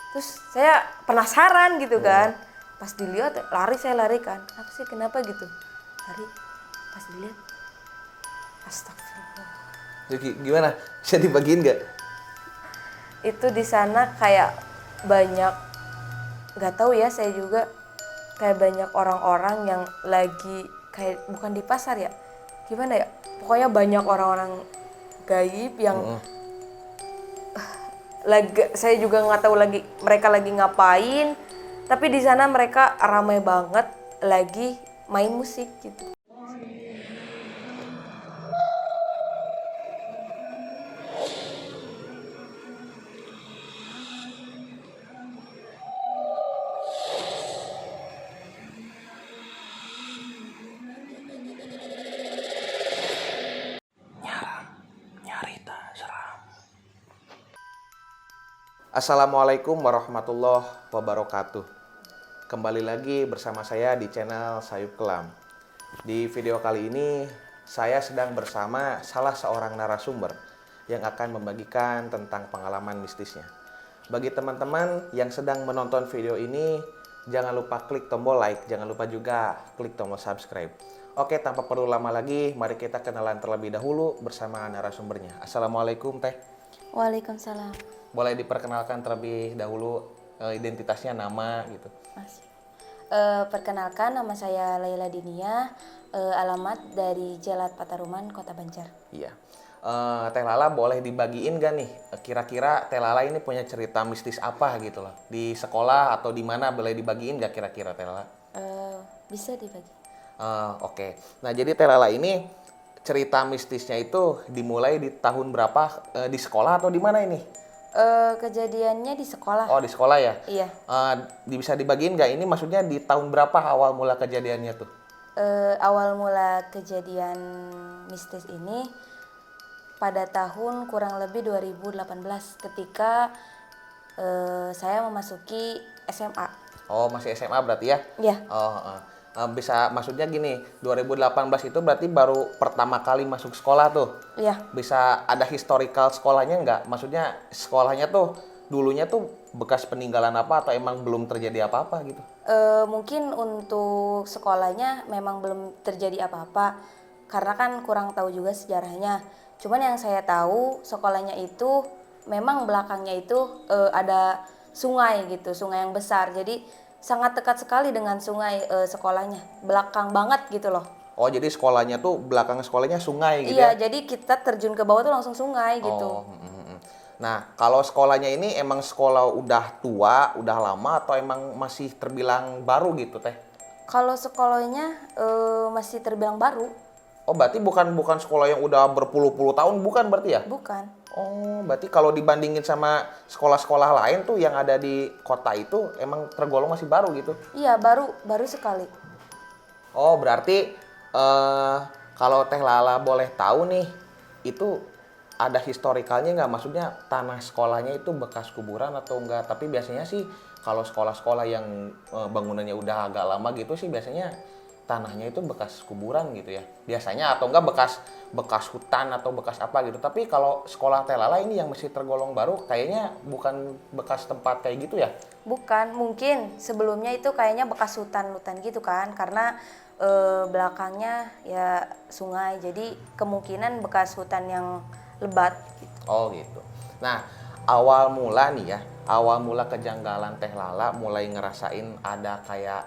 Terus saya penasaran gitu kan. Pas dilihat saya lari kan. Kenapa gitu? Lari. Pas dilihat astagfirullah. Jadi gimana? Bisa dibagiin nggak? Itu di sana kayak banyak, nggak tahu ya saya juga, kayak banyak orang-orang yang lagi kayak bukan di pasar ya, gimana ya, pokoknya banyak orang-orang gaib yang lagi, saya juga nggak tahu lagi mereka lagi ngapain, tapi di sana mereka ramai banget lagi main musik gitu. Assalamualaikum warahmatullahi wabarakatuh. Kembali lagi bersama saya di channel Sayup Kelam. Di video kali ini saya sedang bersama salah seorang narasumber yang akan membagikan tentang pengalaman mistisnya. Bagi teman-teman yang sedang menonton video ini, jangan lupa klik tombol like, jangan lupa juga klik tombol subscribe. Oke, tanpa perlu lama lagi, mari kita kenalan terlebih dahulu bersama narasumbernya. Assalamualaikum Teh. Waalaikumsalam. Boleh diperkenalkan terlebih dahulu identitasnya, nama gitu. Masih. Perkenalkan, nama saya Laila Dinia, alamat dari Jelat Pataruman, Kota Banjar. Iya. Teh Lala boleh dibagiin gak nih? Kira-kira Teh Lala ini punya cerita mistis apa gitu loh? Di sekolah atau di mana, boleh dibagiin gak kira-kira Teh Lala? Bisa dibagi. Oke. Nah, jadi Teh Lala ini cerita mistisnya itu dimulai di tahun berapa? Di sekolah atau di mana ini? Kejadiannya di sekolah. Oh, di sekolah ya? Iya. Bisa dibagiin nggak ini maksudnya di tahun berapa awal mula kejadiannya tuh? Awal mula kejadian mistis ini pada tahun kurang lebih 2018 ketika saya memasuki SMA. Oh, masih SMA berarti ya? Iya. Oh, bisa maksudnya gini, 2018 itu berarti baru pertama kali masuk sekolah tuh. Iya. Bisa ada historical sekolahnya nggak? Maksudnya sekolahnya tuh dulunya tuh bekas peninggalan apa atau emang belum terjadi apa-apa gitu? Mungkin untuk sekolahnya memang belum terjadi apa-apa karena kan kurang tahu juga sejarahnya. Cuman yang saya tahu sekolahnya itu memang belakangnya itu ada sungai gitu, sungai yang besar. Jadi sangat dekat sekali dengan sungai sekolahnya, belakang banget gitu loh. Oh, jadi sekolahnya tuh belakang sekolahnya sungai gitu Iya, ya? jadi kita terjun ke bawah tuh langsung sungai gitu. Oh, Nah, kalau sekolahnya ini emang sekolah udah tua, udah lama atau emang masih terbilang baru gitu, Teh? Kalau sekolahnya masih terbilang baru. Oh, berarti bukan sekolah yang udah berpuluh-puluh tahun, bukan berarti ya? Bukan. Oh, berarti kalau dibandingin sama sekolah-sekolah lain tuh yang ada di kota itu emang tergolong masih baru gitu? Iya, baru sekali. Oh, berarti kalau Teh Lala boleh tahu nih, itu ada historikalnya nggak? Maksudnya tanah sekolahnya itu bekas kuburan atau enggak? Tapi biasanya sih kalau sekolah-sekolah yang bangunannya udah agak lama gitu sih biasanya tanahnya itu bekas kuburan gitu ya. Biasanya atau enggak bekas hutan atau bekas apa gitu. Tapi kalau sekolah Teh Lala ini yang masih tergolong baru kayaknya bukan bekas tempat kayak gitu ya? Bukan, mungkin sebelumnya itu kayaknya bekas hutan-hutan gitu kan, karena belakangnya ya sungai, jadi kemungkinan bekas hutan yang lebat gitu. Oh gitu. Nah, awal mula nih ya, awal mula kejanggalan Teh Lala mulai ngerasain ada kayak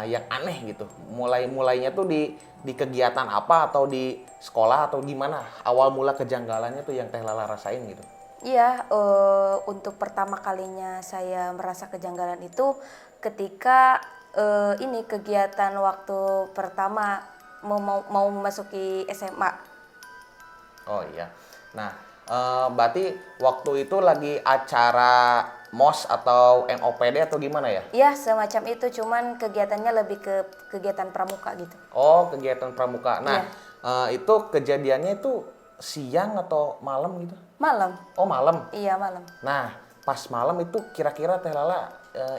yang aneh gitu. Mulainya tuh di kegiatan apa atau di sekolah atau gimana? Awal mula kejanggalannya tuh yang Teh Lala rasain gitu. Iya, untuk pertama kalinya saya merasa kejanggalan itu ketika ini kegiatan waktu pertama mau memasuki SMA. Oh iya. Nah, berarti waktu itu lagi acara MOS atau MOPD atau gimana ya? Iya, semacam itu, cuman kegiatannya lebih ke kegiatan pramuka gitu. Oh, kegiatan pramuka. Nah, Iya. itu kejadiannya itu siang atau malam gitu? Malam. Oh, malam. Iya, malam. Nah, pas malam itu kira-kira Teh Lala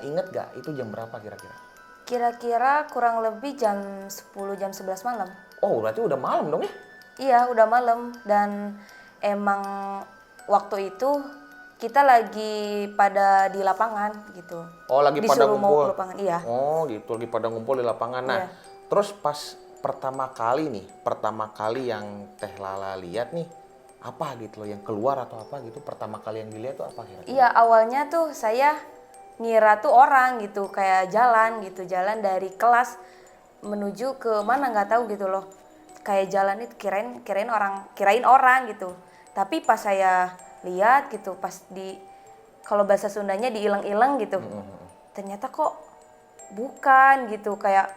inget gak itu jam berapa kira-kira? Kira-kira kurang lebih jam 10, jam 11 malam. Oh, berarti udah malam dong ya? Iya, udah malam dan emang waktu itu kita lagi pada di lapangan gitu. Oh, lagi pada Disuruh mau ngumpul. ke lapangan, iya. Oh, gitu, lagi pada ngumpul di lapangan. Nah, Iya. terus pas pertama kali yang Teh Lala lihat nih, apa gitu loh yang keluar atau apa gitu, pertama kali yang dilihat tuh apa kira-kira? Iya, awalnya tuh saya ngira tuh orang gitu, kayak jalan dari kelas menuju ke mana nggak tahu gitu loh. Kayak jalan itu kirain orang gitu. Tapi pas saya lihat gitu, pas kalau bahasa Sundanya diileng-ileng gitu. Ternyata kok bukan gitu, kayak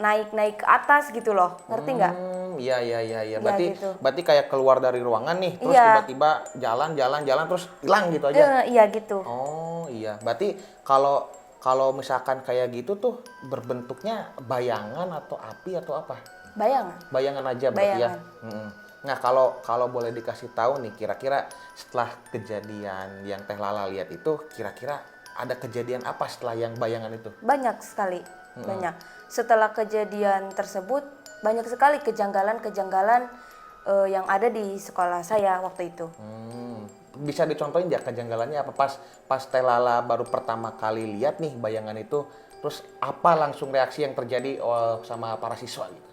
naik-naik ke atas gitu loh. Ngerti nggak? Iya. Ya, Berarti gitu. berarti kayak keluar dari ruangan nih, terus Iya. tiba-tiba jalan terus hilang gitu aja. Iya gitu. Oh, iya. Berarti kalau kalau misalkan kayak gitu tuh berbentuknya bayangan atau api atau apa? Bayangan. Bayangan aja berarti ya. Bayangan. Nah, kalau boleh dikasih tahu nih, kira-kira setelah kejadian yang Teh Lala lihat itu, kira-kira ada kejadian apa setelah yang bayangan itu? Banyak sekali, banyak. Setelah kejadian tersebut, banyak sekali kejanggalan-kejanggalan yang ada di sekolah saya waktu itu. Bisa dicontohin nggak kejanggalannya apa pas Teh Lala baru pertama kali lihat nih bayangan itu, terus apa langsung reaksi yang terjadi sama para siswa gitu?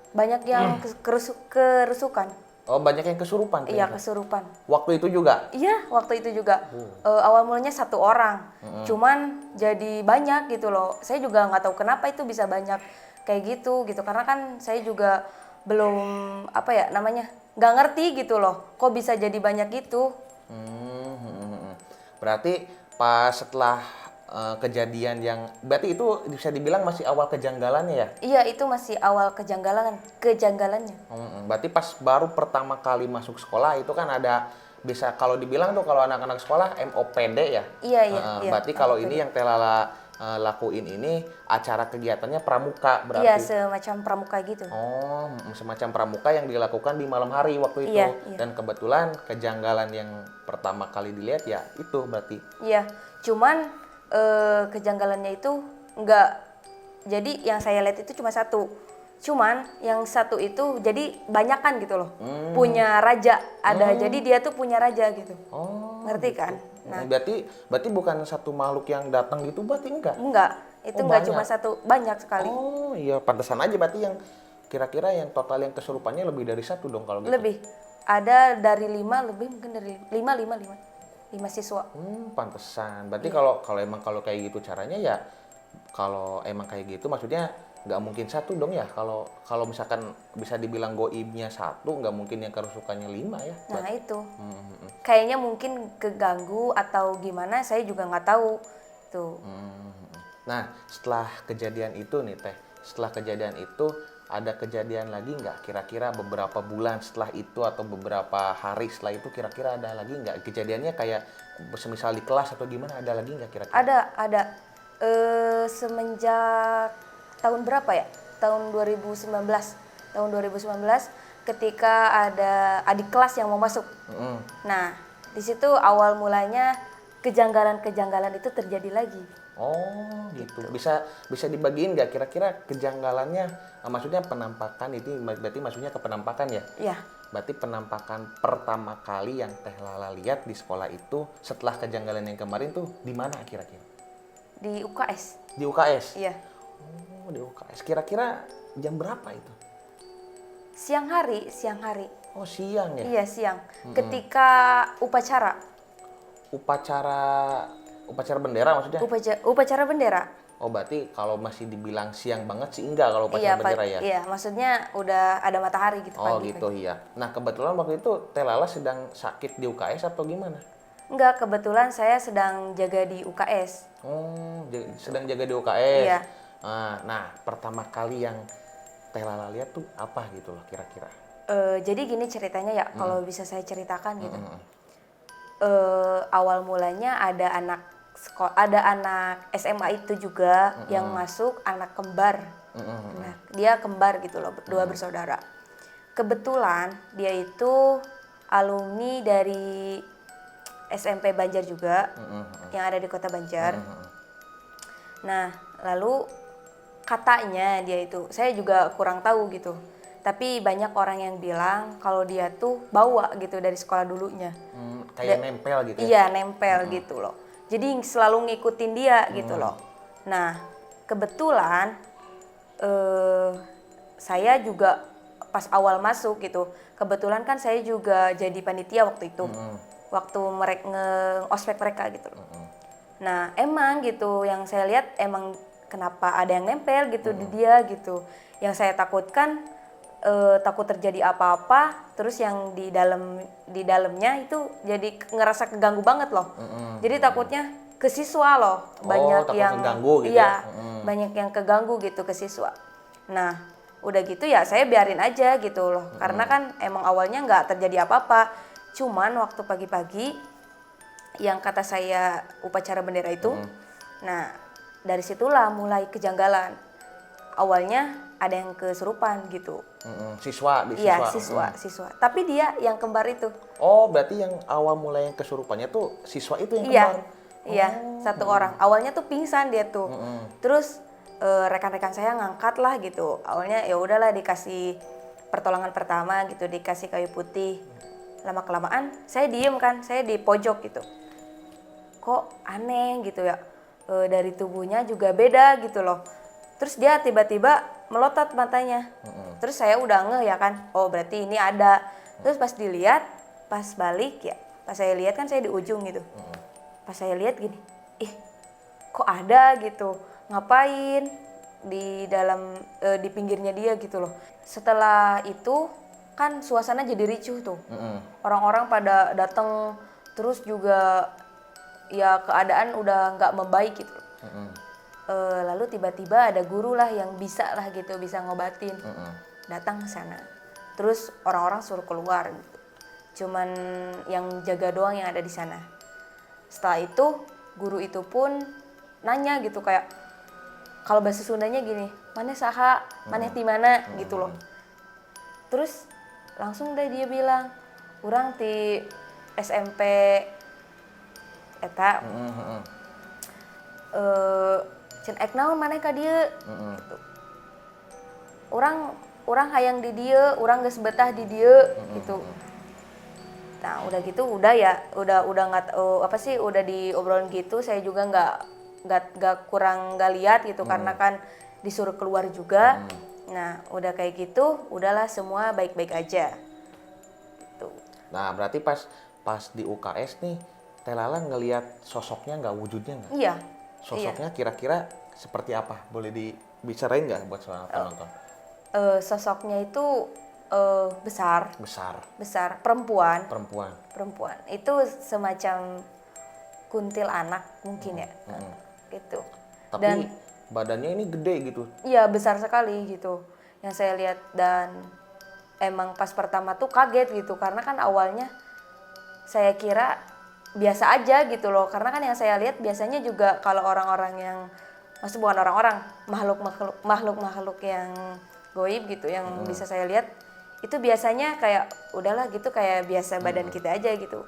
Banyak yang kerusukan. Oh, banyak yang kesurupan Iya, ternyata. kesurupan. Waktu itu juga. Iya, waktu itu juga. Awal mulanya satu orang, cuman jadi banyak gitu loh. Saya juga nggak tahu kenapa itu bisa banyak kayak gitu. Karena kan saya juga belum apa ya namanya, nggak ngerti gitu loh. Kok bisa jadi banyak gitu? Berarti pas setelah kejadian yang berarti itu bisa dibilang masih awal kejanggalannya ya? Iya, itu masih awal kejanggalannya. Berarti pas baru pertama kali masuk sekolah itu kan ada bisa kalau dibilang tuh kalau anak-anak sekolah MOPD ya. Iya. Berarti kalau ini yang Telala lakuin ini acara kegiatannya pramuka berarti. Iya, semacam pramuka gitu. Oh, semacam pramuka yang dilakukan di malam hari waktu itu. Iya. Dan kebetulan kejanggalan yang pertama kali dilihat ya itu berarti. Iya, cuman kejanggalannya itu enggak. Jadi yang saya lihat itu cuma satu. Cuman yang satu itu jadi banyakan gitu loh. Punya raja ada. Jadi dia tuh punya raja gitu. Oh. Ngerti kan? Nah, berarti bukan satu makhluk yang datang gitu berarti enggak? Enggak. Itu enggak cuma satu, banyak sekali. Oh, iya pantesan aja berarti yang kira-kira yang total yang kesurupannya lebih dari satu dong kalau gitu. Lebih. Ada dari 5, lebih mungkin dari 5 siswa. Pantesan. Berarti kalau emang kayak gitu caranya ya kalau emang kayak gitu maksudnya nggak mungkin satu dong ya. Kalau misalkan bisa dibilang goibnya satu, nggak mungkin yang kerusukannya 5 ya. Nah itu. Kayaknya mungkin keganggu atau gimana, saya juga nggak tahu. Tuh. Nah, setelah kejadian itu nih Teh, setelah kejadian itu ada kejadian lagi nggak? Kira-kira beberapa bulan setelah itu atau beberapa hari setelah itu kira-kira ada lagi nggak? Kejadiannya kayak semisal di kelas atau gimana ada lagi nggak kira-kira? Ada. Semenjak tahun berapa ya? Tahun 2019. Tahun 2019 ketika ada adik kelas yang mau masuk. Nah, di situ awal mulanya kejanggalan-kejanggalan itu terjadi lagi. Oh, gitu. Bisa dibagiin nggak kira-kira kejanggalannya? Maksudnya penampakan itu berarti maksudnya ke penampakan ya? Iya. Berarti penampakan pertama kali yang Teh Lala lihat di sekolah itu setelah kejanggalan yang kemarin tuh di mana kira-kira? Di UKS. Di UKS? Iya. Oh, di UKS. Kira-kira jam berapa itu? Siang hari. Oh, siang ya? Iya, siang. Ketika upacara bendera maksudnya? upacara bendera. Oh, berarti kalau masih dibilang siang banget sih enggak kalau upacara bendera ya? Iya, maksudnya udah ada matahari gitu Oh, pagi. gitu iya. Nah, kebetulan waktu itu Teh Lala sedang sakit di UKS atau gimana? Enggak, kebetulan saya sedang jaga di UKS. Oh, sedang jaga di UKS. Iya. Nah, pertama kali yang Teh Lala lihat tuh apa gitu loh kira-kira? Jadi gini ceritanya ya, kalau bisa saya ceritakan gitu. Awal mulanya ada anak SMA itu juga yang masuk, anak kembar. Nah, dia kembar gitu loh, dua bersaudara. Kebetulan dia itu alumni dari SMP Banjar juga, yang ada di Kota Banjar. Nah, lalu katanya dia itu, saya juga kurang tahu gitu. Tapi banyak orang yang bilang kalau dia tuh bawa gitu dari sekolah dulunya. Kayak nempel gitu ya? Iya, nempel gitu loh. Jadi selalu ngikutin dia gitu loh. Nah, kebetulan saya juga pas awal masuk gitu, kebetulan kan saya juga jadi panitia waktu itu. Waktu mereka nge-ospek mereka gitu loh. Nah, emang gitu yang saya lihat emang kenapa ada yang nempel gitu di dia gitu. Yang saya takutkan takut terjadi apa-apa, terus yang di dalamnya itu jadi ngerasa keganggu banget loh. Jadi takutnya ke siswa loh, banyak takut yang keganggu gitu iya, ya? banyak yang keganggu gitu ke siswa. Nah, udah gitu ya saya biarin aja gitu loh, karena kan emang awalnya nggak terjadi apa-apa. Cuman waktu pagi-pagi yang kata saya upacara bendera itu, nah dari situlah mulai kejanggalan. Awalnya ada yang kesurupan gitu. Siswa di Iya, siswa. siswa. Tapi dia yang kembar itu. Oh, berarti yang awal mulai yang kesurupannya tuh siswa itu yang Iya. kembar. Iya, satu orang. Awalnya tuh pingsan dia tuh. Terus rekan-rekan saya ngangkat lah gitu. Awalnya ya udahlah dikasih pertolongan pertama gitu, dikasih kayu putih. Lama kelamaan saya diem kan, saya di pojok gitu. Kok aneh gitu ya. Dari tubuhnya juga beda gitu loh. Terus dia tiba-tiba melotot matanya. Terus saya udah ngeh ya kan, oh berarti ini ada. Terus pas dilihat, pas balik ya, pas saya lihat kan saya di ujung gitu. Pas saya lihat gini, ih kok ada gitu, ngapain di dalam di pinggirnya dia gitu loh. Setelah itu kan suasana jadi ricuh tuh, orang-orang pada datang, terus juga ya keadaan udah nggak membaik gitu. Lalu tiba-tiba ada guru lah yang bisa lah gitu, bisa ngobatin, datang ke sana. Terus orang-orang suruh keluar gitu. Cuman yang jaga doang yang ada di sana. Setelah itu guru itu pun nanya gitu kayak, kalau bahasa Sundanya gini, maneh saha, maneh di mana gitu loh. Terus langsung deh dia bilang, urang ti SMP eta cen ek naon maneh ka dieu gitu. Urang hayang di dieu, urang geus betah di dieu gitu. Nah, udah gitu udah ya, udah nggak apa sih, udah diobrolin gitu, saya juga nggak lihat gitu karena kan disuruh keluar juga. Nah, udah kayak gitu, udahlah semua baik-baik aja. Gitu. Nah, berarti pas di UKS nih, Teh Lala ngelihat sosoknya nggak, wujudnya nggak? Iya. Sosoknya kira-kira seperti apa? Boleh dibicarain nggak buat seorang penonton? Sosoknya itu besar, perempuan. Itu semacam kuntilanak mungkin ya, gitu. Tapi Dan badannya ini gede gitu. iya besar sekali gitu, yang saya lihat. Dan emang pas pertama tuh kaget gitu, karena kan awalnya saya kira biasa aja gitu loh, karena kan yang saya lihat biasanya juga kalau orang-orang yang, maksud bukan orang-orang, makhluk yang goib gitu, yang bisa saya lihat itu biasanya kayak udahlah gitu, kayak biasa badan kita aja gitu.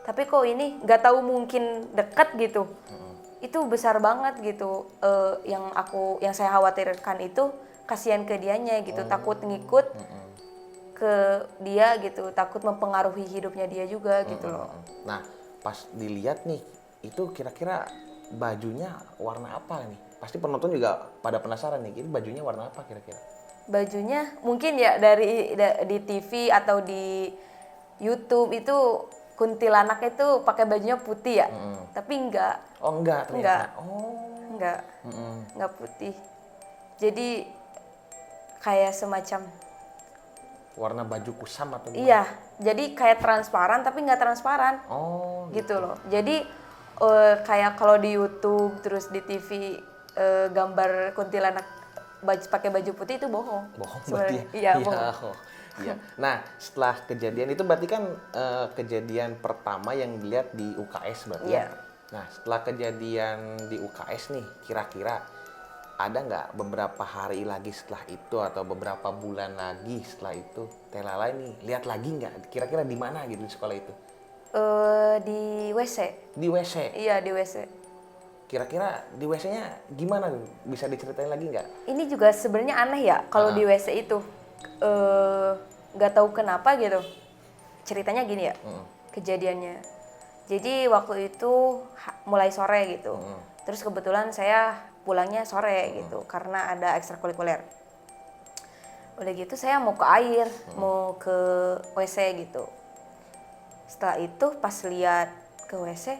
Tapi kok ini nggak tahu, mungkin dekat gitu, itu besar banget gitu. Yang saya khawatirkan itu kasihan ke dianya gitu, takut ngikut ke dia gitu, takut mempengaruhi hidupnya dia juga gitu loh. Nah, pas dilihat nih, itu kira-kira bajunya warna apa nih? Pasti penonton juga pada penasaran nih, ini bajunya warna apa kira-kira? Bajunya mungkin ya di TV atau di YouTube itu kuntilanak itu pakai bajunya putih ya, tapi enggak. Oh enggak ternyata. Enggak putih. Jadi kayak semacam warna baju kusam atau gimana? Iya, jadi kayak transparan tapi nggak transparan. Oh, gitu loh. Jadi kayak kalau di YouTube terus di TV gambar kuntilanak pakai baju putih itu bohong. Bohong sebenarnya. berarti. Iya, bohong. Iya. Nah, setelah kejadian itu berarti kan kejadian pertama yang dilihat di UKS berarti ya. Nah, setelah kejadian di UKS nih, kira-kira ada nggak beberapa hari lagi setelah itu atau beberapa bulan lagi setelah itu Teh Lala nih lihat lagi nggak? Kira-kira di mana gitu di sekolah itu? Di WC. Di WC? Iya, di WC. Kira-kira di WC-nya gimana? Bisa diceritain lagi nggak? Ini juga sebenarnya aneh ya kalau di WC itu. Nggak tahu kenapa gitu. Ceritanya gini ya, kejadiannya. Jadi waktu itu mulai sore gitu. Terus kebetulan saya pulangnya sore gitu karena ada ekstrakurikuler. Udah gitu saya mau ke air, mau ke WC gitu. Setelah itu pas lihat ke WC,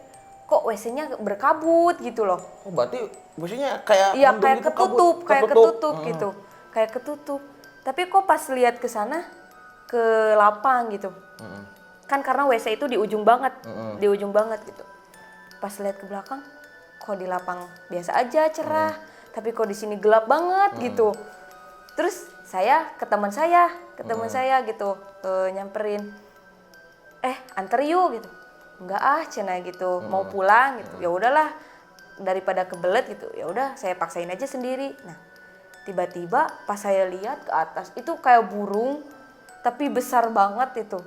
kok WC-nya berkabut gitu loh. Oh, berarti biasanya kayak Iya, mendung kayak gitu, ketutup, kabut, kayak ketutup. ketutup gitu. Kayak ketutup. Tapi kok pas lihat ke sana ke lapang gitu. Kan karena WC itu di ujung banget, di ujung banget gitu. Pas lihat ke belakang, kok di lapang biasa aja cerah, tapi kok di sini gelap banget gitu. Terus saya ke teman saya gitu, nyamperin, anter yuk gitu. Enggak cenah gitu, mau pulang gitu. Ya udahlah, daripada kebelet gitu. Ya udah, saya paksain aja sendiri. Nah, tiba-tiba pas saya lihat ke atas itu kayak burung, tapi besar banget itu,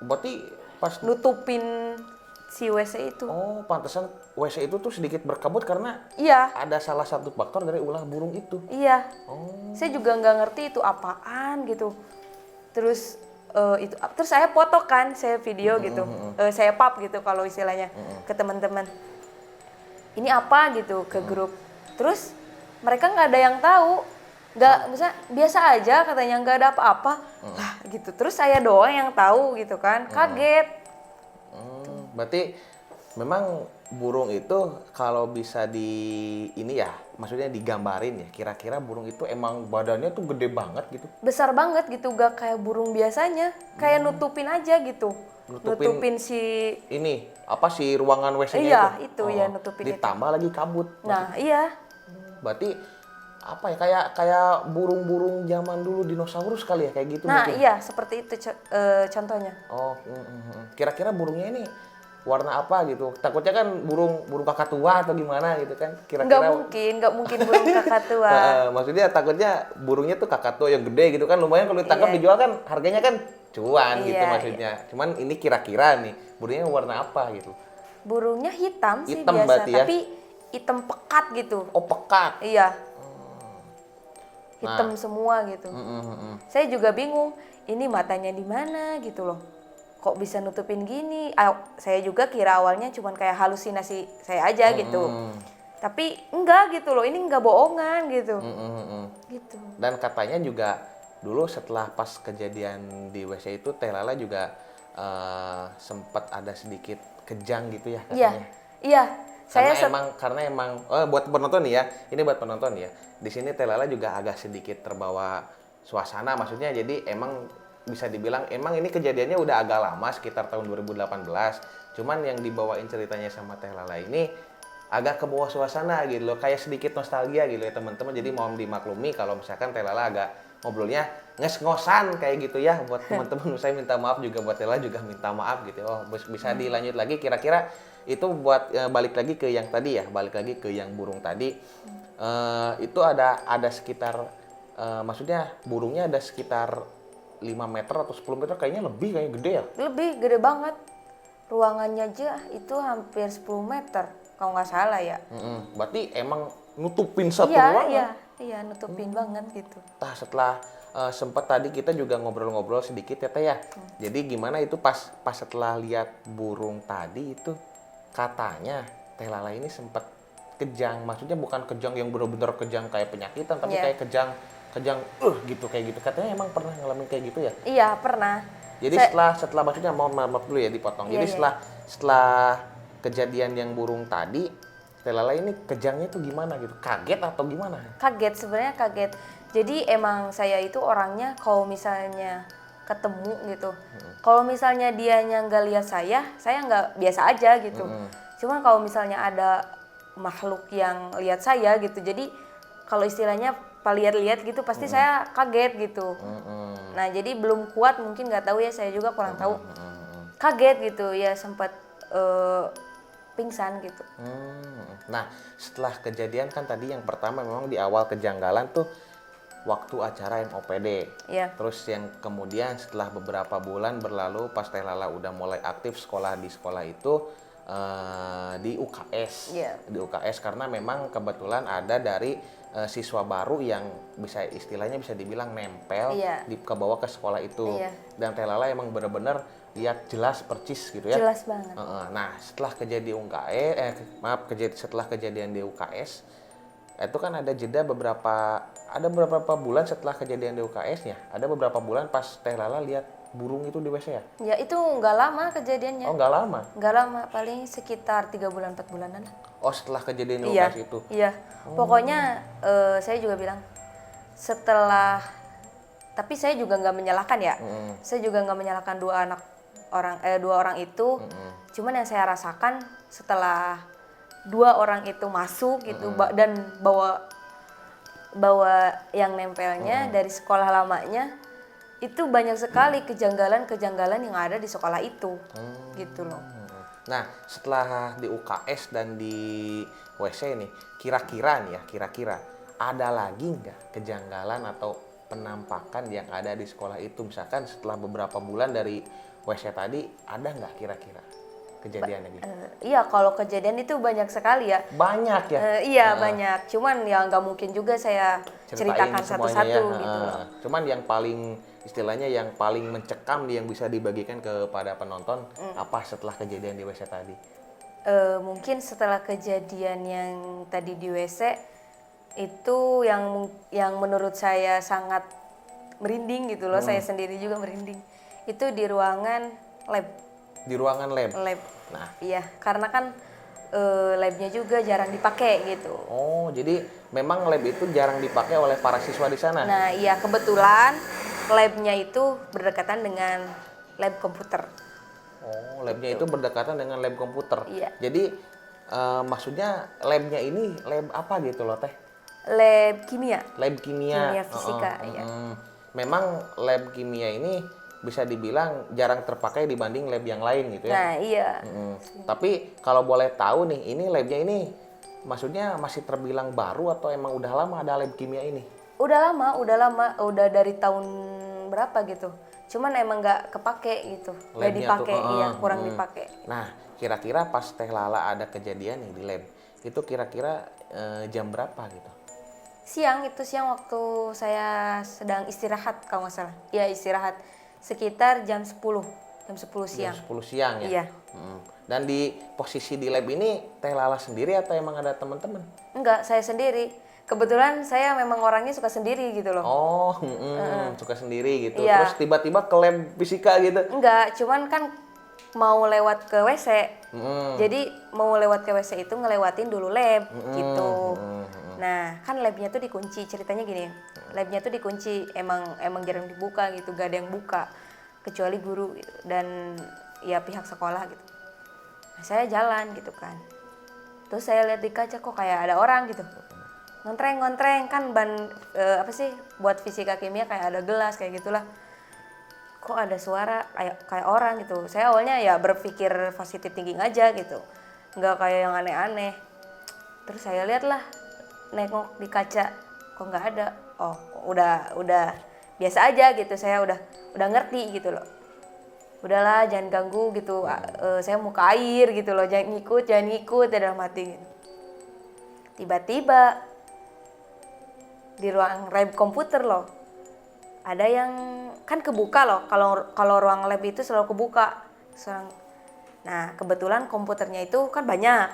Berarti pas nutupin si WC itu. oh, pantesan WC itu tuh sedikit berkabut karena Iya, ada salah satu faktor dari ulah burung itu. iya. Oh. Saya juga nggak ngerti itu apaan gitu. Terus terus saya foto kan, saya video gitu, saya pap gitu kalau istilahnya ke teman-teman. Ini apa gitu ke grup. Terus mereka nggak ada yang tahu, nggak, misalnya biasa aja katanya, nggak ada apa-apa. Lah gitu. Terus saya doang yang tahu gitu kan, kaget. Berarti memang burung itu kalau bisa di ini ya, maksudnya digambarin ya, kira-kira burung itu emang badannya tuh gede banget gitu. Besar banget gitu, gak kayak burung biasanya, kayak nutupin aja gitu. Nutupin si Ini apa sih ruangan WC-nya iya, itu? itu ya, nutupin itu. Ditambah lagi kabut. Nah, iya. Berarti apa ya, kayak burung-burung zaman dulu dinosaurus kali ya, kayak gitu Nah, mungkin. iya, seperti itu contohnya. Oh, kira-kira burungnya ini warna apa gitu? Takutnya kan burung kakatua atau gimana gitu kan? Kira-kira Nggak mungkin burung kakak tua. maksudnya takutnya burungnya tuh kakatua yang gede gitu kan, lumayan kalau ditangkap Iya. dijual kan harganya kan cuan gitu Iya, maksudnya. Cuman ini kira-kira nih burungnya warna apa gitu? Burungnya hitam sih Hitam biasa, berarti ya? tapi hitam pekat gitu. Oh, pekat. Iya. Hitam semua gitu. Saya juga bingung, ini matanya di mana gitu loh. Kok bisa nutupin gini? Saya juga kira awalnya cuman kayak halusinasi saya aja gitu. Tapi enggak gitu loh, ini enggak bohongan gitu. Gitu. Dan katanya juga dulu setelah pas kejadian di WC itu Teh Lala juga sempat ada sedikit kejang gitu ya Iya. katanya. Iya. Karena emang buat penonton nih ya, ini buat penonton ya. Di sini Teh Lala juga agak sedikit terbawa suasana, maksudnya jadi emang bisa dibilang emang ini kejadiannya udah agak lama, sekitar tahun 2018. Cuman yang dibawain ceritanya sama Teh Lala ini agak ke bawah suasana gitu loh, kayak sedikit nostalgia gitu ya teman-teman. Jadi mohon dimaklumi kalau misalkan Teh Lala agak ngobrolnya nges-ngosan kayak gitu ya. Buat teman-teman saya minta maaf, juga buat Teh Lala juga minta maaf gitu. Oh, bisa dilanjut lagi kira-kira itu buat balik lagi ke yang tadi ya, balik lagi ke yang burung tadi. Itu ada sekitar maksudnya burungnya ada sekitar 5 meter atau 10 meter, kayaknya lebih, kayak gede ya? Lebih gede banget. Ruangannya aja itu hampir 10 meter kalau nggak salah ya. Berarti emang nutupin satu Iya, ruangan. iya, nutupin banget gitu. Nah, setelah sempat tadi kita juga ngobrol-ngobrol sedikit ya Teh ya. Jadi gimana itu pas setelah lihat burung tadi itu, katanya Teh Lala ini sempat kejang. Maksudnya bukan kejang yang benar-benar kejang kayak penyakitan, tapi Iya. kayak kejang gitu kayak gitu. Katanya emang pernah ngalamin kayak gitu ya? Iya, pernah. Jadi setelah maksudnya maaf dulu ya dipotong. Jadi Iya. setelah kejadian yang burung tadi, Teh Lala ini kejangnya tuh gimana gitu? Kaget atau gimana? Kaget, sebenarnya kaget. Jadi emang saya itu orangnya kalau misalnya ketemu gitu, kalau misalnya dianya nggak lihat saya nggak biasa aja gitu. Cuman kalau misalnya ada makhluk yang lihat saya gitu, jadi kalau istilahnya lihat-lihat gitu pasti saya kaget gitu. Nah jadi belum kuat, mungkin nggak tahu ya, saya juga kurang tahu. Kaget gitu ya, sempat pingsan gitu. Nah setelah kejadian kan tadi yang pertama memang di awal kejanggalan tuh waktu acara MOPD. Iya. Terus yang kemudian setelah beberapa bulan berlalu pas Teh Lala udah mulai aktif sekolah di sekolah itu, di UKS. Iya. Di UKS karena memang kebetulan ada dari siswa baru yang bisa istilahnya bisa dibilang nempel Iya. ke bawah ke sekolah itu. Iya. Dan Teh Lala emang bener-bener lihat jelas percis gitu ya. Jelas banget. Nah, setelah kejadian setelah kejadian di UKS, itu kan ada jeda beberapa bulan setelah kejadian di UKS-nya. Ada beberapa bulan pas Teh Lala lihat burung itu di WC ya? Ya itu nggak lama kejadiannya. Oh, nggak lama. Nggak lama, paling sekitar 3 bulan 4 bulanan. Oh, setelah kejadian di Iya, UKS itu. iya. Pokoknya saya juga bilang setelah, tapi saya juga nggak menyalahkan ya. Saya juga nggak menyalahkan dua orang itu. Cuman yang saya rasakan setelah 2 orang itu masuk gitu dan bawa yang nempelnya dari sekolah lamanya, itu banyak sekali kejanggalan-kejanggalan yang ada di sekolah itu, gitu loh. Nah, setelah di UKS dan di WC nih, kira-kira ada lagi nggak kejanggalan atau penampakan yang ada di sekolah itu? Misalkan setelah beberapa bulan dari WC tadi, ada nggak kira-kira kejadiannya gitu? Iya, kalau kejadian itu banyak sekali ya. Banyak ya? Iya, banyak. Cuman ya nggak mungkin juga saya Ceritain ceritakan semuanya satu-satu ya. gitu loh. Cuman yang paling istilahnya yang paling mencekam yang bisa dibagikan kepada penonton apa setelah kejadian di WC tadi? Mungkin setelah kejadian yang tadi di WC itu yang menurut saya sangat merinding gitu loh. Saya sendiri juga merinding. Itu di ruangan lab. Di ruangan lab. Nah, iya, karena kan labnya juga jarang dipakai gitu. Oh, jadi memang lab itu jarang dipakai oleh para siswa di sana. Nah, iya, kebetulan labnya itu berdekatan dengan lab komputer. Oh, labnya itu berdekatan dengan lab komputer. Iya. Jadi maksudnya labnya ini lab apa gitu loh Teh? Lab kimia. Lab kimia. Kimia fisika, iya. Memang lab kimia ini bisa dibilang jarang terpakai dibanding lab yang lain gitu ya. Nah, iya. Tapi kalau boleh tahu nih, ini labnya ini maksudnya masih terbilang baru atau emang udah lama ada lab kimia ini? Udah lama, udah dari tahun berapa gitu. Cuman emang nggak kepake gitu, nggak Labnya dipakai, tuh, iya kurang dipakai. Nah, kira-kira pas Teh Lala ada kejadian nih di lab, itu kira-kira jam berapa gitu? Siang waktu saya sedang istirahat kalau nggak salah. Iya istirahat sekitar jam 10 siang. Jam 10 siang ya? Iya. Dan di posisi di lab ini Teh Lala sendiri atau emang ada teman-teman? Enggak, saya sendiri. Kebetulan saya memang orangnya suka sendiri gitu loh. Oh, suka sendiri gitu. Iya. Terus tiba-tiba ke lab fisika gitu? Enggak, cuman kan mau lewat ke WC. Jadi mau lewat ke WC itu ngelewatin dulu lab gitu. Nah, kan labnya tuh dikunci. Ceritanya gini, labnya tuh dikunci. Emang jarang dibuka gitu, gak ada yang buka kecuali guru gitu, dan ya pihak sekolah gitu. Nah, saya jalan gitu kan. Terus saya lihat di kaca kok kayak ada orang gitu. Ngontreng kan buat fisika kimia kayak ada gelas kayak gitulah. Kok ada suara kayak orang gitu. Saya awalnya ya berpikir positive thinking aja gitu, nggak kayak yang aneh-aneh. Terus saya lihat lah, nengok di kaca, kok nggak ada. Oh, udah biasa aja gitu. Saya udah ngerti gitu loh. Udahlah, jangan ganggu gitu. Saya mau ke air gitu loh, jangan ngikut dalam hati gitu. Tiba-tiba di ruang lab komputer loh, ada yang kan kebuka loh, kalau ruang lab itu selalu kebuka. Nah, kebetulan komputernya itu kan banyak,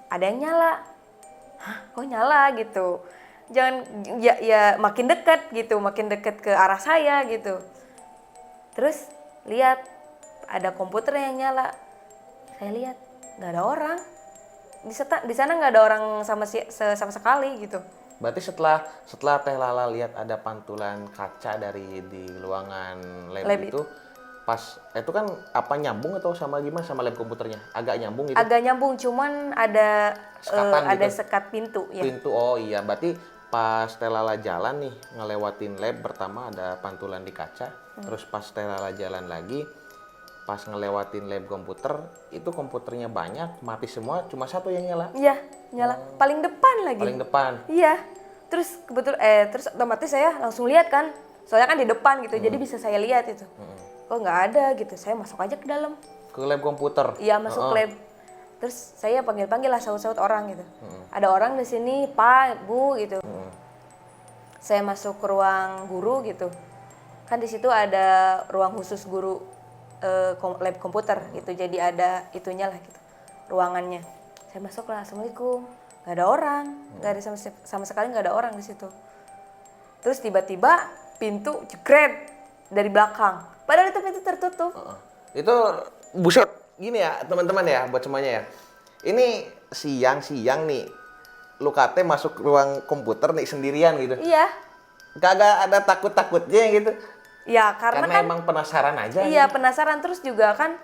ada yang nyala. Hah, kok nyala gitu? Jangan ya makin dekat ke arah saya gitu. Terus lihat ada komputer yang nyala. Saya lihat nggak ada orang. Di sana nggak ada orang sama sekali gitu. Berarti setelah Teh Lala lihat ada pantulan kaca di ruangan lab itu, pas itu kan apa nyambung atau sama gimana sama lab komputernya? Agak nyambung gitu? Agak nyambung, cuman ada sekat pintu. Ya. Pintu, oh iya. Berarti pas Teh Lala jalan nih, ngelewatin lab pertama ada pantulan di kaca. Terus pas Teh Lala jalan lagi, pas ngelewatin lab komputer, itu komputernya banyak, mati semua, cuma satu yang nyala. Iya, nyala. Paling depan lagi. Paling depan. Iya. Terus terus otomatis saya langsung lihat kan. Soalnya kan di depan gitu, jadi bisa saya lihat itu. Kok nggak ada gitu. Saya masuk aja ke dalam. Ke lab komputer? Iya, masuk lab. Terus saya panggil-panggil lah saut-saut orang gitu. Ada orang di sini, Pak, Bu gitu. Saya masuk ke ruang guru gitu. Kan di situ ada ruang khusus guru lab komputer gitu. Jadi ada itunya lah gitu. Ruangannya. Saya masuk lah, Assalamualaikum. Gak ada orang, gak ada sama sekali gak ada orang di situ. Terus tiba-tiba pintu jegret dari belakang. Padahal itu pintu tertutup. Itu buset gini ya teman-teman ya buat semuanya ya. Ini siang-siang nih lu kate masuk ruang komputer nih sendirian gitu. Iya. Kagak ada takut-takutnya gitu. Ya karena kan emang penasaran aja. iya gitu. penasaran terus juga kan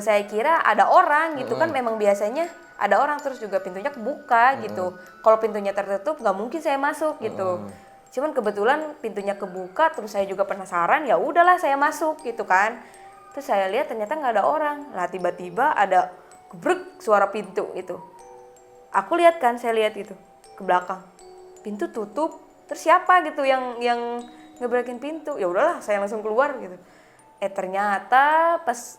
saya kira ada orang gitu kan memang biasanya ada orang terus juga pintunya kebuka gitu. Kalau pintunya tertutup nggak mungkin saya masuk gitu. Cuman kebetulan pintunya kebuka terus saya juga penasaran ya udahlah saya masuk gitu kan. Terus saya lihat ternyata nggak ada orang. Lah tiba-tiba ada gebrek suara pintu itu. Aku lihat kan, saya lihat itu ke belakang. Pintu tutup. Terus siapa gitu yang ngebrekin pintu? Ya udahlah, saya langsung keluar gitu. Ternyata pas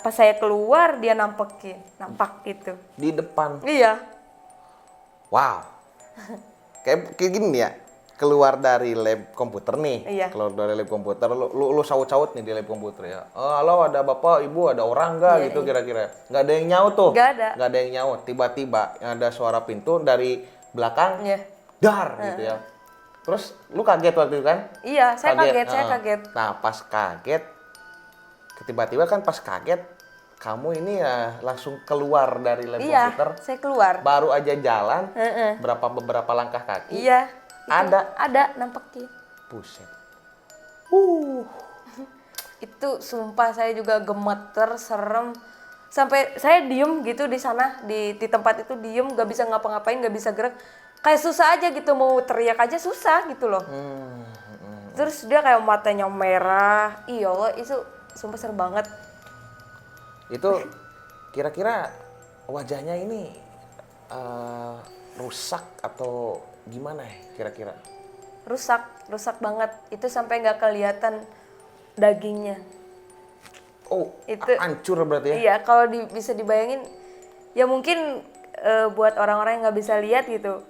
saya keluar dia nampak gitu. Di depan. Iya. Wow. kayak gini ya. Keluar dari lab komputer nih. Iya. Keluar dari lab komputer lu saut-saut nih di lab komputer ya. Halo, ada Bapak, Ibu, ada orang enggak Iya, gitu kira-kira. Enggak ada yang nyaut tuh. Nggak ada. Nggak ada yang nyaut. Tiba-tiba ada suara pintu dari belakang. Iya. Dar gitu ya. Terus lu kaget waktu itu kan? Iya, saya kaget. Nah, pas kaget tiba-tiba kan pas kaget kamu ini ya langsung keluar dari lab komputer. Iya, saya keluar. Baru aja jalan beberapa langkah kaki. Iya. Ada nampakin. Buset. Itu sumpah saya juga gemeter, serem. Sampai saya diem gitu di sana, di tempat itu diem, gak bisa ngapa-ngapain, gak bisa gerak. Kayak susah aja gitu, mau teriak aja susah gitu loh. Terus dia kayak matanya merah. Iya Allah, itu sumpah serem banget. Itu kira-kira wajahnya ini rusak atau gimana ya kira-kira? Rusak banget. Itu sampai nggak kelihatan dagingnya. Oh, Itu hancur berarti ya? Iya, kalau bisa dibayangin, ya mungkin buat orang-orang yang nggak bisa lihat gitu,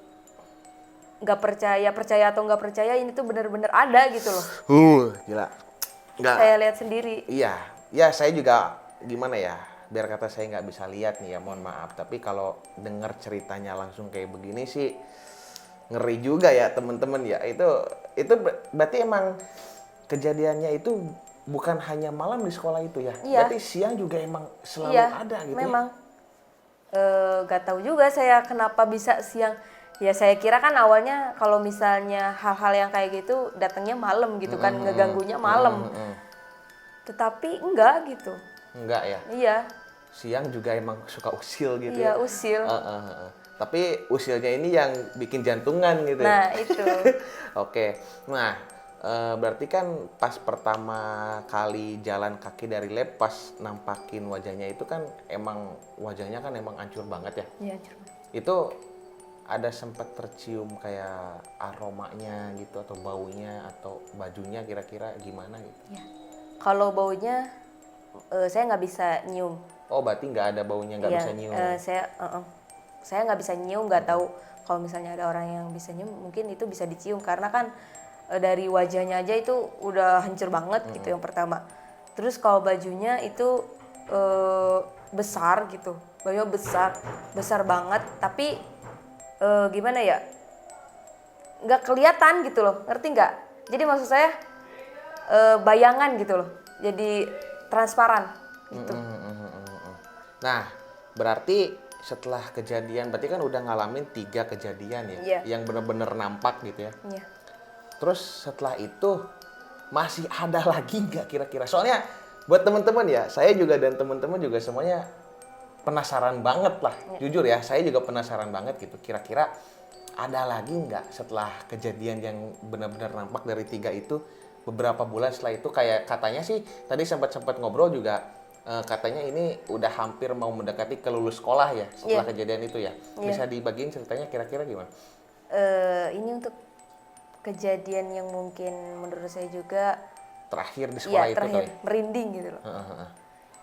nggak percaya atau nggak percaya ini tuh bener-bener ada gitu loh. Gila. Nggak. Saya lihat sendiri. Iya, ya saya juga gimana ya, biar kata saya nggak bisa lihat nih ya, mohon maaf. Tapi kalau dengar ceritanya langsung kayak begini sih, ngeri juga ya teman-teman ya. Itu berarti emang kejadiannya itu bukan hanya malam di sekolah itu ya? Iya. Berarti siang juga emang selalu Iya, ada gitu memang. ya? Gak tahu juga saya kenapa bisa siang. Ya saya kira kan awalnya kalau misalnya hal-hal yang kayak gitu datangnya malam gitu kan, ngeganggunya malam. Tetapi enggak gitu. Enggak ya? Iya. Siang juga emang suka usil gitu Iya, ya? usil. Tapi usilnya ini yang bikin jantungan gitu ya? Nah, itu. Oke, nah berarti kan pas pertama kali jalan kaki dari lab, pas nampakin wajahnya itu kan emang wajahnya kan emang hancur banget ya? Iya, cuma. Itu ada sempat tercium kayak aromanya gitu atau baunya atau bajunya kira-kira gimana gitu? Ya. Kalau baunya saya nggak bisa nyium. Oh, berarti nggak ada baunya, nggak bisa nyium? Saya nggak bisa nyium, nggak tahu kalau misalnya ada orang yang bisa nyium mungkin itu bisa dicium karena kan dari wajahnya aja itu udah hancur banget gitu yang pertama. Terus kalau bajunya itu besar gitu, bajunya besar banget tapi gimana ya, nggak kelihatan gitu loh, ngerti nggak? Jadi maksud saya bayangan gitu loh, jadi transparan gitu. Nah, berarti setelah kejadian, berarti kan udah ngalamin 3 kejadian ya, Iya. yang bener-bener nampak gitu ya. Iya. Terus setelah itu masih ada lagi nggak kira-kira? Soalnya buat teman-teman ya, saya juga dan teman-teman juga semuanya penasaran banget lah. Jujur ya, saya juga penasaran banget gitu. Kira-kira ada lagi nggak setelah kejadian yang benar-benar nampak dari 3 itu, beberapa bulan setelah itu, kayak katanya sih tadi sempat ngobrol juga, katanya ini udah hampir mau mendekati ke lulus sekolah ya setelah kejadian itu ya. Bisa dibagiin ceritanya kira-kira gimana? Ini untuk kejadian yang mungkin menurut saya juga Terakhir di sekolah itu terakhir kali. merinding gitu loh.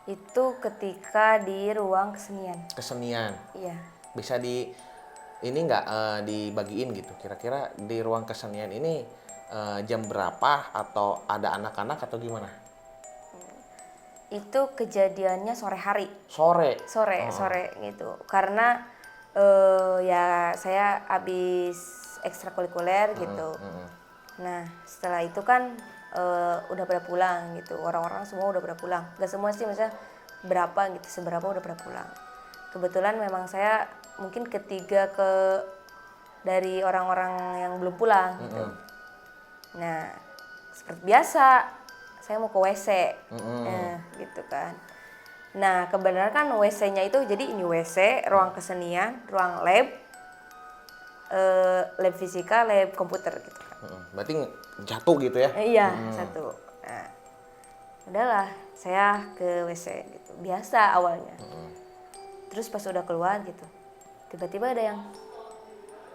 Itu ketika di ruang kesenian. Kesenian. Iya. Bisa ini nggak dibagiin gitu. Kira-kira di ruang kesenian ini jam berapa atau ada anak-anak atau gimana? Itu kejadiannya sore hari. Sore. Sore gitu. Karena ya saya habis ekstrakurikuler gitu. Nah, setelah itu kan udah pada pulang gitu. Orang-orang semua udah pada pulang. Gak semua sih, maksudnya seberapa udah pada pulang. Kebetulan memang saya mungkin ketiga dari orang-orang yang belum pulang gitu. Nah, seperti biasa saya mau ke WC. Gitu kan. Nah, kebenaran kan WC-nya itu jadi ini WC, ruang kesenian, ruang lab, lab fisika, lab komputer gitu kan. Berarti jatuh gitu ya? Iya, satu. Nah, udahlah, saya ke WC gitu. Biasa awalnya. Terus pas udah keluar gitu, tiba-tiba ada yang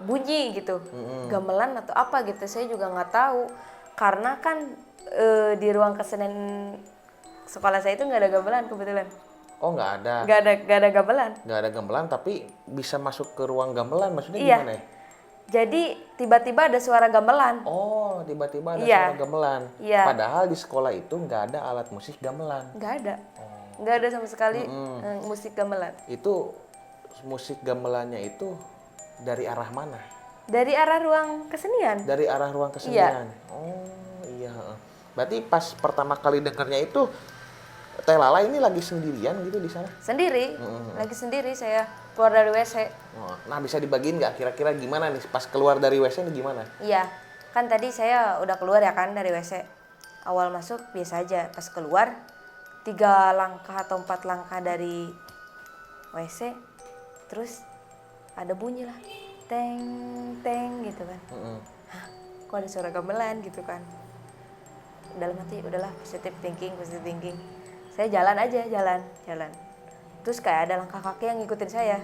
bunyi gitu, gamelan atau apa gitu. Saya juga nggak tahu, karena kan di ruang kesenian sekolah saya itu nggak ada gamelan kebetulan. Oh, nggak ada. Nggak ada gamelan. Nggak ada gamelan, tapi bisa masuk ke ruang gamelan, maksudnya Iya. gimana ya? Jadi tiba-tiba ada suara gamelan. Oh, tiba-tiba ada Iya. suara gamelan. Iya. Padahal di sekolah itu nggak ada alat musik gamelan. Nggak ada. Nggak ada sama sekali musik gamelan. Itu musik gamelannya itu dari arah mana? Dari arah ruang kesenian. Dari arah ruang kesenian. Oh, iya. Berarti pas pertama kali dengarnya itu Teh Lala ini lagi sendirian gitu di sana? Sendiri. Lagi sendiri saya keluar dari WC. Oh, nah, bisa dibagiin nggak kira-kira gimana nih pas keluar dari WC ini gimana? Iya. Kan tadi saya udah keluar ya kan dari WC. Awal masuk biasa aja. Pas keluar 3 langkah atau 4 langkah dari WC, terus ada bunyi lah, teng teng gitu kan. Hah, kok ada suara gamelan gitu kan. Dalam hati udahlah, positive thinking. Saya jalan aja, jalan. Terus kayak ada langkah kaki yang ngikutin saya.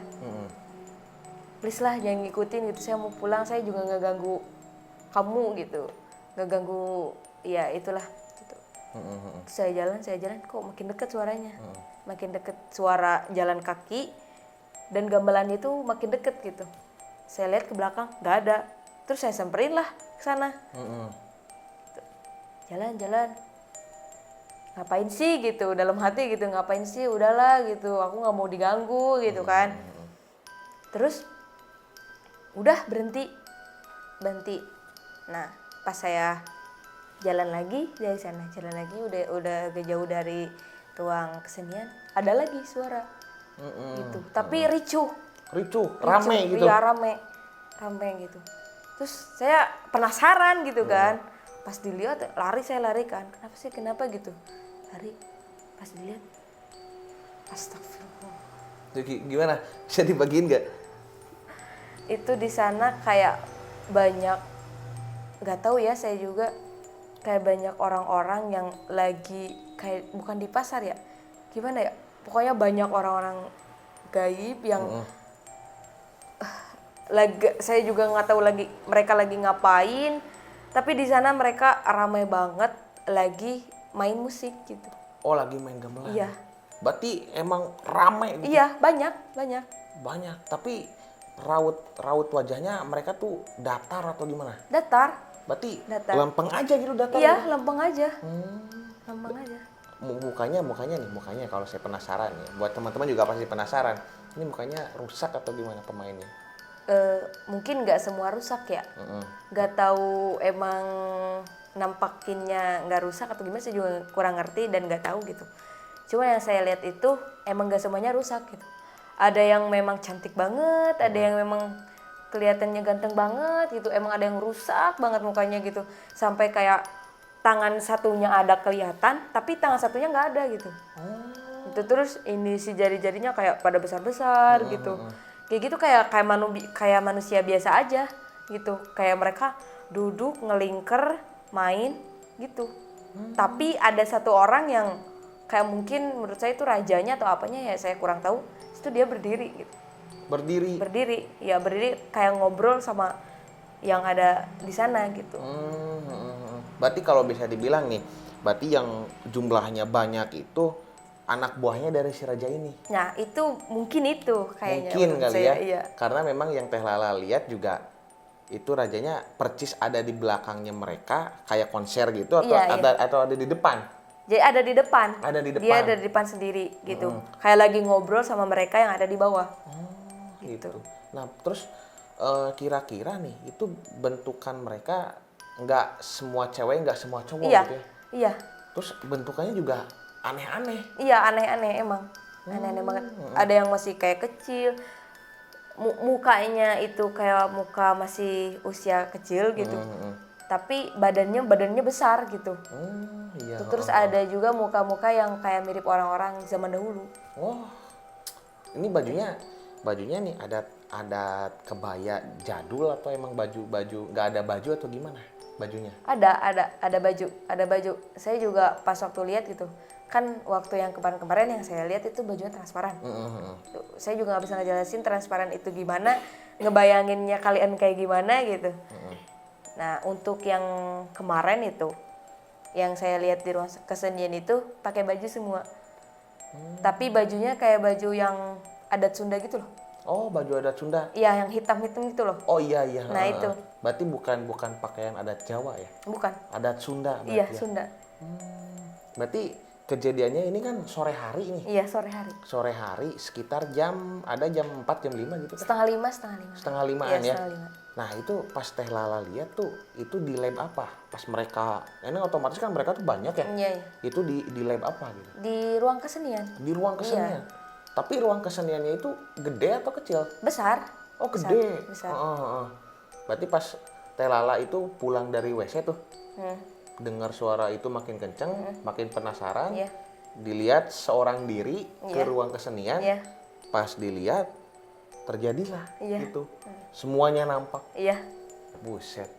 Please lah jangan ngikutin gitu, saya mau pulang, saya juga nggak ganggu kamu gitu, nggak ganggu, ya itulah gitu. Terus saya jalan, kok makin deket suaranya, makin deket suara jalan kaki dan gamelan itu makin deket gitu. Saya lihat ke belakang nggak ada, terus saya samperin lah ke sana. Jalan, ngapain sih gitu, dalam hati gitu, ngapain sih, udahlah gitu, aku nggak mau diganggu gitu kan. Terus udah berhenti. Nah, pas saya jalan lagi dari sana, udah agak jauh dari ruang kesenian, ada lagi suara gitu, tapi ricuh, rame gitu. Iya, rame gitu. Terus saya penasaran gitu kan, pas dilihat saya lari kan, kenapa gitu, lari, pas dilihat, astagfirullah. Jadi gimana? Bisa dibagiin nggak? Itu di sana kayak banyak, nggak tahu ya saya juga, kayak banyak orang-orang yang lagi kayak bukan di pasar ya, gimana ya, pokoknya banyak orang-orang gaib yang saya juga nggak tahu mereka lagi ngapain, tapi di sana mereka ramai banget lagi main musik gitu. Oh, lagi main gamelan. Iya. Berarti emang rame gitu. Iya, banyak. Banyak, tapi raut wajahnya mereka tuh datar atau gimana? Datar. Berarti Datar. lempeng aja gitu datar. Iya, gitu? lempeng aja. Lempeng aja. Mukanya kalau saya penasaran ya. Buat teman-teman juga pasti penasaran. Ini mukanya rusak atau gimana pemainnya? Mungkin nggak semua rusak ya. Nggak tahu emang nampakinnya nggak rusak atau gimana, saya juga kurang ngerti dan nggak tahu gitu. Cuma yang saya lihat itu emang nggak semuanya rusak gitu. Ada yang memang cantik banget, ada yang memang kelihatannya ganteng banget gitu. Emang ada yang rusak banget mukanya gitu. Sampai kayak tangan satunya ada kelihatan, tapi tangan satunya nggak ada gitu. Itu terus ini si jari-jarinya kayak pada besar-besar gitu. Kayak gitu kayak manusia biasa aja gitu. Kayak mereka duduk ngelingker main gitu. Tapi ada satu orang yang kayak mungkin menurut saya itu rajanya atau apanya ya, saya kurang tahu. Itu dia berdiri gitu. Berdiri kayak ngobrol sama yang ada di sana gitu. Berarti kalau bisa dibilang nih, berarti yang jumlahnya banyak itu anak buahnya dari si raja ini. Nah, itu mungkin itu kayaknya. Mungkin menurut kali saya, ya. Iya. Karena memang yang Teh Lala lihat juga itu rajanya percis ada di belakangnya mereka kayak konser gitu atau Iya, iya. atau ada di depan. Jadi ada di depan. Ada di Dia depan. ada di depan sendiri gitu. Kayak lagi ngobrol sama mereka yang ada di bawah. Gitu. Nah, terus kira-kira nih itu bentukan mereka nggak semua cewek, nggak semua cowok Iya. gitu ya. Iya. Terus bentukannya juga aneh-aneh. Iya, aneh-aneh emang. Aneh-aneh banget. Ada yang masih kayak kecil. Mukanya itu kayak muka masih usia kecil gitu. Tapi badannya besar gitu. Iya. Terus ada juga muka-muka yang kayak mirip orang-orang zaman dahulu. Oh, ini bajunya nih adat kebaya jadul atau emang baju nggak ada baju atau gimana bajunya? Ada baju. Saya juga pas waktu lihat gitu. Kan waktu yang kemarin-kemarin yang saya lihat itu bajunya transparan. Tuh, saya juga nggak bisa ngejelasin transparan itu gimana, ngebayanginnya kalian kayak gimana gitu. Nah, untuk yang kemarin itu, yang saya lihat di ruang kesenian itu pakai baju semua. Tapi bajunya kayak baju yang adat Sunda gitu loh. Oh, baju adat Sunda. Iya, yang hitam-hitam gitu loh. Oh iya. Nah, itu. Berarti bukan pakaian adat Jawa ya? Bukan. Adat Sunda berarti Iya, ya? Sunda. Berarti kejadiannya ini kan sore hari nih. Iya, sore hari. Sore hari sekitar jam 4 jam 5 gitu kan? Setengah lima. Setengah limaan Iya, ya. setengah lima. Nah, itu pas Teh Lala lihat tuh itu di lab apa? Pas mereka, ini otomatis kan mereka tuh banyak ya. Iya. Itu di lab apa gitu? Di ruang kesenian. Di ruang kesenian. Tapi ruang keseniannya itu gede atau kecil? Besar. Oh, gede. Besar. Berarti pas Teh Lala itu pulang dari WC tuh, Hmm. dengar suara itu makin kenceng, makin penasaran. Iya. Dilihat seorang diri ke Iya. ruang kesenian. Iya. Pas dilihat terjadilah Iya. itu. Semuanya nampak. Iya. Buset.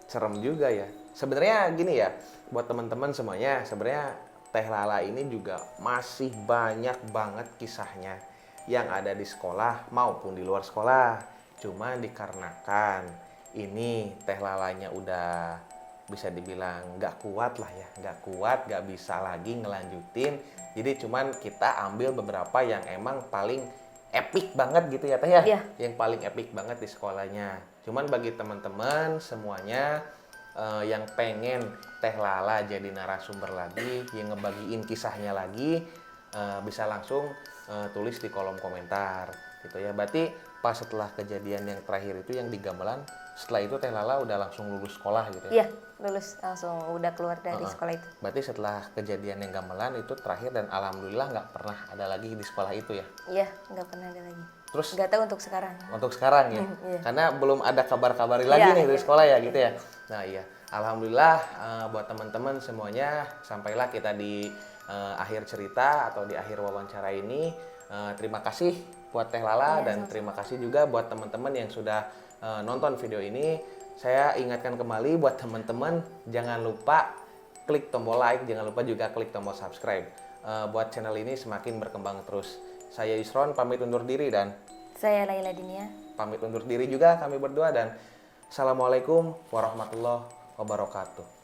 Serem juga ya. Sebenarnya gini ya, buat teman-teman semuanya, sebenarnya Teh Lala ini juga masih banyak banget kisahnya yang ada di sekolah maupun di luar sekolah. Cuma dikarenakan ini Teh Lalanya udah bisa dibilang nggak kuat lah ya, nggak bisa lagi ngelanjutin. Jadi cuman kita ambil beberapa yang emang paling epic banget gitu ya Teh ya, Iya. yang paling epic banget di sekolahnya. Cuman bagi teman-teman semuanya yang pengen Teh Lala jadi narasumber lagi, yang ngebagiin kisahnya lagi, bisa langsung tulis di kolom komentar gitu ya. Berarti pas setelah kejadian yang terakhir itu yang di Gamelan, setelah itu Teh Lala udah langsung lulus sekolah gitu ya. Iya, lulus langsung udah keluar dari sekolah itu. Berarti setelah kejadian yang Gamelan itu terakhir dan alhamdulillah nggak pernah ada lagi di sekolah itu ya. Iya, nggak pernah ada lagi. Terus Nggak tahu untuk sekarang. untuk sekarang ya, Iya. karena belum ada kabar-kabar lagi Iya, nih dari iya. sekolah ya gitu ya. Nah iya, alhamdulillah buat teman-teman semuanya sampailah kita di akhir cerita atau di akhir wawancara ini. Terima kasih buat Teh Lala dan terima kasih juga buat teman-teman yang sudah nonton video ini. Saya ingatkan kembali buat teman-teman jangan lupa klik tombol like, jangan lupa juga klik tombol subscribe. Buat channel ini semakin berkembang terus. Saya Yusron pamit undur diri dan Saya Laila Dinia. pamit undur diri juga kami berdua dan Assalamualaikum warahmatullahi wabarakatuh.